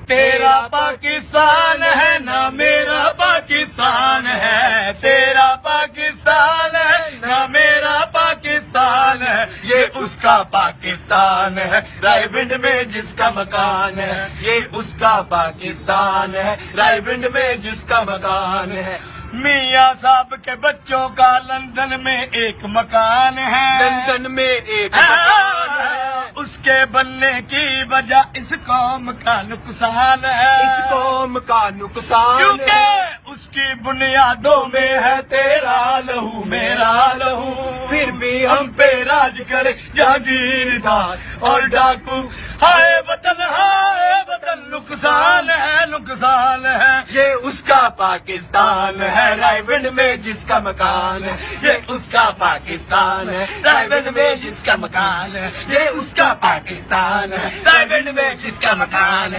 तेरा पाकिस्तान है ना मेरा पाकिस्तान है, तेरा पाकिस्तान है ना मेरा पाकिस्तान है, ये उसका पाकिस्तान है रायविंड में जिसका मकान है, ये उसका पाकिस्तान है रायविंड में जिसका मकान है। मियाँ साहब के बच्चों का लंदन में एक मकान है, लंदन में एक मकान है, उसके बनने की वजह इस कौम का नुकसान है, इस कौम का नुकसान क्योंकि है, उसकी बुनियादों में है तेरा लहू मेरा लहू, फिर भी हम पे राज करे जागीरदार और डाकू। हाय वतन नुकसान है नुकसान है, ये उसका पाकिस्तान है रायविंड में जिसका मकान है, ये उसका पाकिस्तान है रायविंड में जिसका मकान है, ये उसका पाकिस्तान है रायविंड में जिसका मकान है।